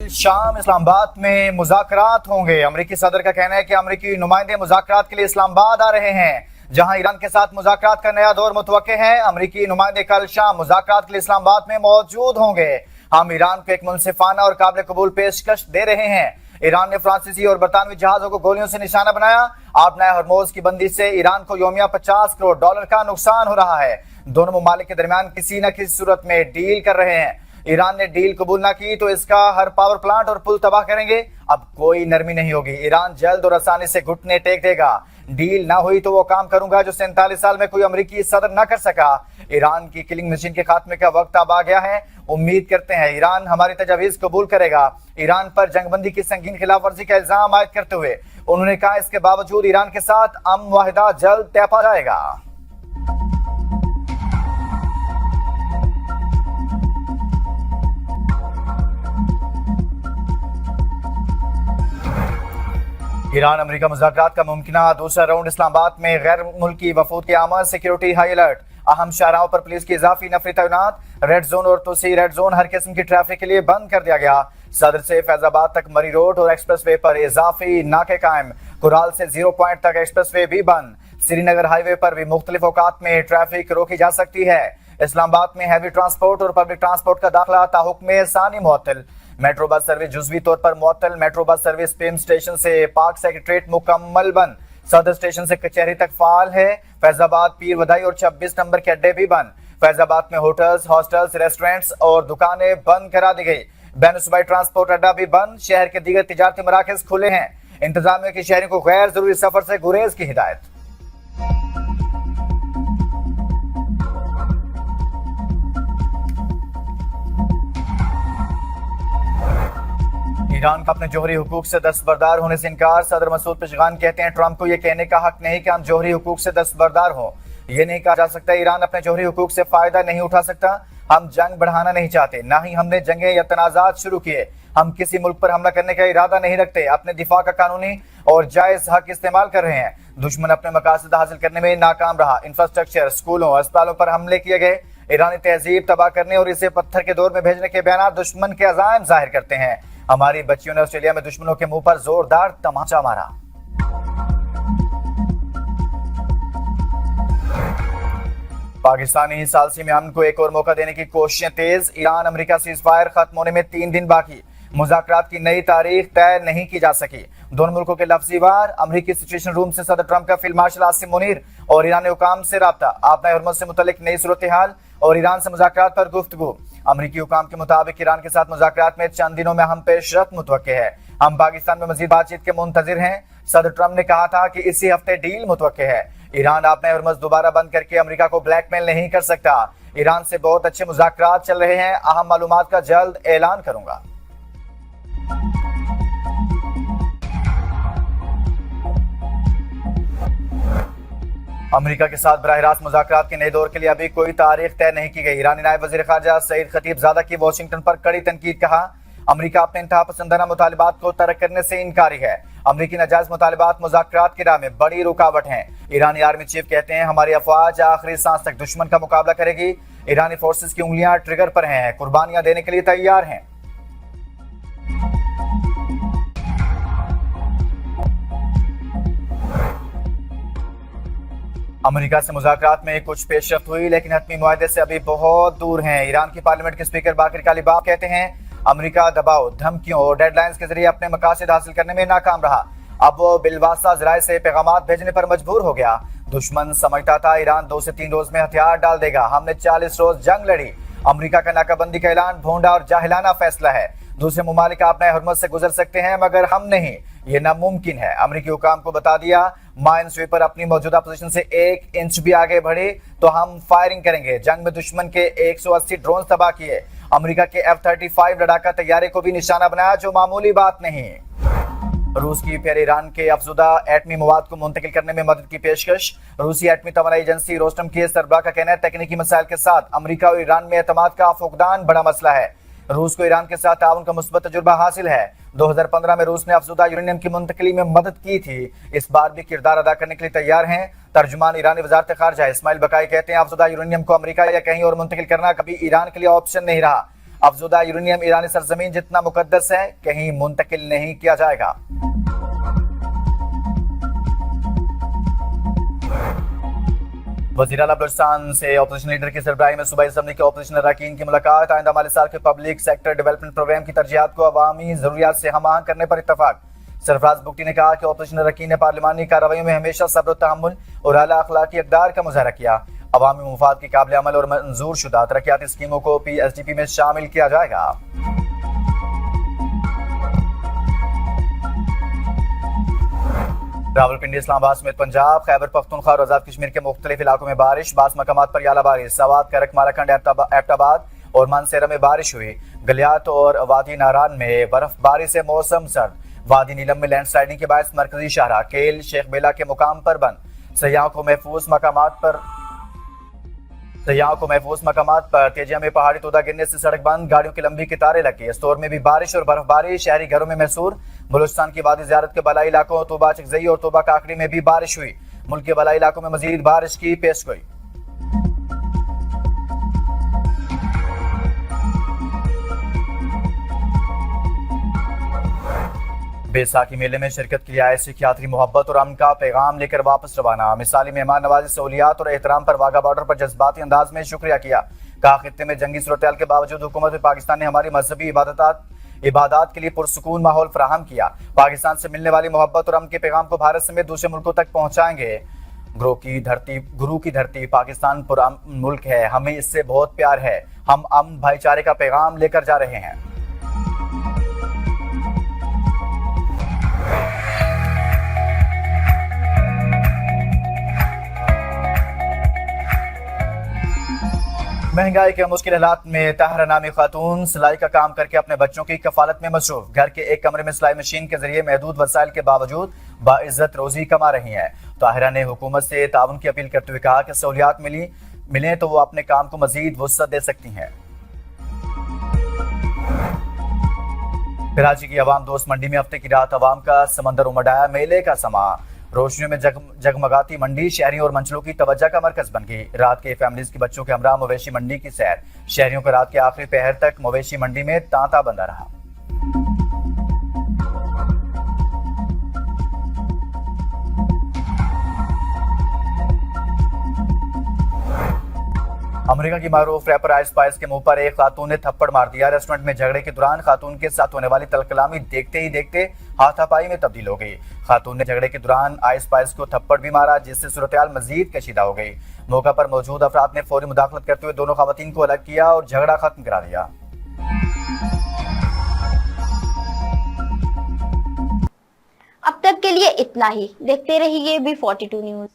शाम इस्लामाबाद में मुज़ाकरात होंगे। अमेरिकी सदर का कहना है कि अमेरिकी नुमाइंदे मुज़ाकरात के लिए इस्लामाबाद आ रहे हैं, जहां ईरान के साथ मुज़ाकरात का नया दौर मुतवक्के है। अमेरिकी नुमाइंदे कल शाम मुज़ाकरात के लिए इस्लामाबाद में मौजूद होंगे। हम ईरान को एक मुनसिफाना और काबिल कबूल पेशकश दे रहे हैं। ईरान ने फ्रांसीसी और बरतानवी जहाजों को गोलियों से निशाना बनाया। आबनाए हरमोज की बंदी से ईरान को यौमिया $50 करोड़ का नुकसान हो रहा है। दोनों ममालिक के दरमियान किसी न किसी सूरत में डील कर रहे हैं। ईरान ने डील कबूल ना की तो इसका हर पावर प्लांट और पुल तबाह करेंगे। अब कोई नरमी नहीं होगी। ईरान जल्द और आसानी से घुटने टेक देगा। डील ना हुई तो वो काम करूंगा जो 47 साल में कोई अमेरिकी सदर ना कर सका। ईरान की किलिंग मशीन के खात्मे का वक्त अब आ गया है। उम्मीद करते हैं ईरान हमारी तजावीज कबूल करेगा। ईरान पर जंगबंदी की संगीन खिलाफ वर्जी का इल्जाम आयद करते हुए उन्होंने कहा, इसके बावजूद ईरान के साथ अमन मुआहिदा जल्द तय पा जाएगा। ईरान अमेरिका मुज़ाकरात का मुमकिना दूसरा राउंड इस्लामाबाद में गैर मुल्की वफूद की आमद, सिक्योरिटी हाई अलर्ट। अहम शाहराहों पर पुलिस की इजाफी नफरी तैनात। रेड जोन और तोसी रेड जोन हर किस्म की ट्रैफिक के लिए बंद कर दिया गया। सदर से फैजाबाद तक मरी रोड और एक्सप्रेस वे पर इजाफी नाके कायम। कुराल से 0 पॉइंट तक एक्सप्रेस वे भी बंद। श्रीनगर हाईवे पर भी मुख्तलिफ औकात में ट्रैफिक रोकी जा सकती है। इस्लामाबाद में हैवी ट्रांसपोर्ट और पब्लिक ट्रांसपोर्ट का दाखिला ताहुक्म सानी मुअत्तल। मेट्रो बस सर्विस जुज़वी तौर पर मुअत्तल। मेट्रो बस सर्विस पेम स्टेशन से पार्क सेक्रेटरीट मुकम्मल बंद। सदर स्टेशन से कचहरी तक फाल है। फैजाबाद, पीर वधाई और 26 नंबर के अड्डे भी बंद। फैजाबाद में होटल्स, हॉस्टल्स, रेस्टोरेंट्स और दुकानें बंद करा दी गई। बैन सूबाई ट्रांसपोर्ट अड्डा भी बंद। शहर के दीगर तिजारती मराकज खुले हैं। इंतजामिया की शहरियों को गैर जरूरी सफर से गुरेज की हिदायत। ईरान का अपने जोहरी हुकूक से दस्तबरदार होने से इनकार। सदर मसूद पेशगान कहते हैं, ट्रंप को यह कहने का हक नहीं कि हम जोहरी हुकूक से दस्तबरदार हों। यह नहीं कहा जा सकता ईरान अपने जोहरी हुकूक से फायदा नहीं उठा सकता। हम जंग बढ़ाना नहीं चाहते, ना ही हमने जंगें या तनाजात शुरू किए। हम किसी मुल्क पर हमला करने का इरादा नहीं रखते। अपने दिफा का कानूनी और जायज हक इस्तेमाल कर रहे हैं। दुश्मन अपने मकासद हासिल करने में नाकाम रहा। इंफ्रास्ट्रक्चर, स्कूलों, अस्पतालों पर हमले किए गए। ईरानी तहजीब तबाह करने और इसे पत्थर के दौर में भेजने के बयान दुश्मन के अज़ाइम जाहिर करते हैं। हमारी बच्चियों ने ऑस्ट्रेलिया में दुश्मनों के मुंह पर जोरदार तमाचा मारा। पाकिस्तानी सालसी में अमन को एक और मौका देने की कोशिशें तेज। ईरान अमेरिका सीज़फायर खत्म होने में 3 दिन बाकी। मुज़ाकरात की नई तारीख तय नहीं की जा सकी। दोनों मुल्कों के लफ्जी वार। अमेरिकी सिचुएशन रूम से सदर ट्रंप का फील्ड मार्शल आसिम मुनीर और ईरानी हुकाम से राब्ता। आबनाए हरमुज़ से मुतल्लिक नई सूरत हाल और ईरान से मुज़ाकरात पर गुफ्तगू। अमेरिकी हुकाम के मुताबिक ईरान के साथ मुज़ाकरात में चंद दिनों में हम पेशरफ्त मुतवक्के है। हम पाकिस्तान में मजीद बातचीत के मुंतजिर हैं। सदर ट्रंप ने कहा था कि इसी हफ्ते डील मुतवक्के है। ईरान आबनाए हरमुज़ दोबारा बंद करके अमेरिका को ब्लैकमेल नहीं कर सकता। ईरान से बहुत अच्छे मुज़ाकरात चल रहे हैं। अहम मालूमात का जल्द ऐलान करूंगा। अमेरिका के साथ बराह रास्त मुज़ाकरात के नए दौर के लिए अभी कोई तारीख तय नहीं की गई। ईरानी नायब वज़ीर ख़ारजा सईद खतीबज़ादा की वाशिंगटन पर कड़ी तनकीद। कहा, अमेरिका अपने इंतहा पसंदाना मुतालिबात को तर्क करने से इनकारी है। अमेरिकी नाजायज मुतालिबात मुज़ाकरात की राह में बड़ी रुकावट हैं। ईरानी आर्मी चीफ कहते हैं, हमारी अफवाज आखिरी सांस तक दुश्मन का मुकाबला करेगी। ईरानी फोर्सेस की उंगलियां ट्रिगर पर हैं, कुर्बानियां देने के लिए तैयार हैं। अमेरिका से मुज़ाकरात में कुछ पेशरफ्त हुई, लेकिन हतमी मुआहदे से अभी बहुत दूर हैं। ईरान की पार्लियामेंट के स्पीकर बाकिर कालिबाफ कहते हैं, अमेरिका दबाव, धमकियों और डेडलाइंस के जरिए अपने मकासद हासिल करने में नाकाम रहा। अब वो बिलवासा ज़राए से पैगामात भेजने पर मजबूर हो गया। दुश्मन समझता था ईरान 2 से 3 रोज में हथियार डाल देगा। हमने 40 रोज जंग लड़ी। अमेरिका का नाकाबंदी का ऐलान भोंडा और जाहिलाना फैसला है। दूसरे मुमालिक आबनाए हरमुज़ से गुजर सकते हैं, मगर हम नहीं। ये नामुमकिन है। अमेरिकी हुकाम को बता दिया, माइन स्वीपर अपनी मौजूदा पोजीशन से 1 इंच भी आगे बढ़े तो हम फायरिंग करेंगे। जंग में दुश्मन के 180 ड्रोन तबाह किए। अमेरिका के F-35 लड़ाका तैयारे को भी निशाना बनाया, जो मामूली बात नहीं। रूस की फिर ईरान के अफजुदा एटमी मवाद को मुंतकिल करने में मदद की पेशकश। रूसी एटमी तवानाई एजेंसी रोस्टम के सरबराह का कहना है, तकनीकी मसाइल के साथ अमेरिका और ईरान में एतमाद का फुकदान बड़ा मसला है। रूस को ईरान के साथ ताउन का मुस्बत तजुर्बा हासिल है। 2015 में रूस ने अफजुदा यूरेनियम की मुंतकली में मदद की थी। इस बार भी किरदार अदा करने के लिए तैयार हैं। तर्जुमान ईरानी वजारत खारजा इस्माइल बकाई कहते हैं, अफजुदा यूरेनियम को अमेरिका या कहीं और मुंतकिल करना कभी ईरान के लिए ऑप्शन नहीं रहा। अफजुदा यूरेनियम ईरानी सरजमीन जितना मुकद्दस है, कहीं मुंतकिल नहीं किया जाएगा। वज़ीर आला बलूचिस्तान से अपोजिशन लीडर की सरबराही में सूबाई असम्बली के अपोजिशन अरकान की मुलाकात। आइंदा माली साल के पब्लिक सेक्टर डेवलपमेंट प्रोग्राम की तरजीहात को अवामी जरूरियात से हम आहंग करने पर इत्तफाक। सरफराज बुगटी ने कहा कि अपोजिशन अरकान ने पार्लिमानी कार्रवाइयों में हमेशा सब्र तहम्मुल और आला अखलाकी इक़दार का मुजाहरा किया। अवामी मुफाद के काबिल अमल और मंजूर शुदा तरक्याती स्कीमों को PSDP में शामिल किया जाएगा। रावलपिंडी, इस्लामाबाद समेत पंजाब, खैबर पख्तूनख्वा और आजाद कश्मीर के मुख्तलिफ इलाकों में बारिश। बास मकामात पर याला बारिश। सवात, करक, माराखंड, एबटाबाद और मानसेरा में बारिश हुई। गलियात और वादी नारान में बर्फबारी से मौसम सर्द। वादी नीलम में लैंडस्लाइडिंग के बायस मरकजी शाहरा केल शेख बेला के मुकाम पर बंद। सयाहों को महफूज मकामात पर तेजिया में पहाड़ी तोदा गिरने से सड़क बंद। गाड़ियों की लंबी कतारें लगी। स्टोर में भी बारिश और बर्फबारी। शहरी घरों में मैसूर। बलूचिस्तान की वादी ज़ियारत के बलाई इलाकों तोबा चकजई और तोबा काकड़ी में भी बारिश हुई। मुल्क के बलाई इलाकों में मजीद बारिश की पेशगोई। बैसाखी मेले में शिरकत के लिए आए सिख यात्री मोहब्बत और अमन का पैगाम लेकर वापस रवाना। मिसाली मेहमान नवाजी, सहूलियात और एहतराम पर वाघा बॉर्डर पर जज्बाती अंदाज में शुक्रिया किया। कहा, खित्ते में जंगी सूरत के बावजूद हुकूमत पाकिस्तान ने हमारी मजहबी इबादत के लिए पुरसुकून माहौल फराहम किया। पाकिस्तान से मिलने वाली मोहब्बत और अमन के पैगाम को भारत समेत दूसरे मुल्कों तक पहुंचाएंगे। गुरु की धरती पाकिस्तान पुरअमन मुल्क है, हमें इससे बहुत प्यार है। हम अमन भाईचारे का पैगाम लेकर जा रहे हैं। महंगाई के मुश्किल हालात में ताहरा नामी खातून सिलाई का काम करके अपने बच्चों की कफालत में मसरूफ। घर के एक कमरे में सिलाई मशीन के जरिए महदूद वसाइल के बावजूद बाइज्जत रोजी कमा रही हैं। ताहिरा ने हुकूमत से ताउन की अपील करते हुए कहा कि सहूलियात मिलें तो वो अपने काम को मजीद वुसअत दे सकती हैं। कराची की अवाम दोस्त मंडी में हफ्ते की रात अवाम का समंदर उमड़ आया। मेले का समा रोशनियों में जगमगाती मंडी शहरियों और मंचलों की तवज्जो का मरकज बन गई। रात के फैमिलीज के बच्चों के हमरा मवेशी मंडी की सैर। शहरियों को रात के आखिरी पहर तक मवेशी मंडी में तांता बंधा रहा। अमेरिका की मारूफ रैपर आइस स्पाइस के मुंह पर एक खातून ने थप्पड़ मार दिया। रेस्टोरेंट में झगड़े के दौरान खातून के साथ होने वाली तलकलामी देखते ही देखते हाथापाई में तब्दील हो गई। खातून ने झगड़े के दौरान आइस स्पाइस को थप्पड़ भी मारा, जिससे सूरत-ए-हाल मजीद कशीदा हो गई। मौका पर मौजूद अफराद ने फौरी मुदाखलत करते हुए दोनों खवातीन को अलग किया और झगड़ा खत्म करा दिया। अब तक के लिए इतना ही। देखते रहिए B42 न्यूज।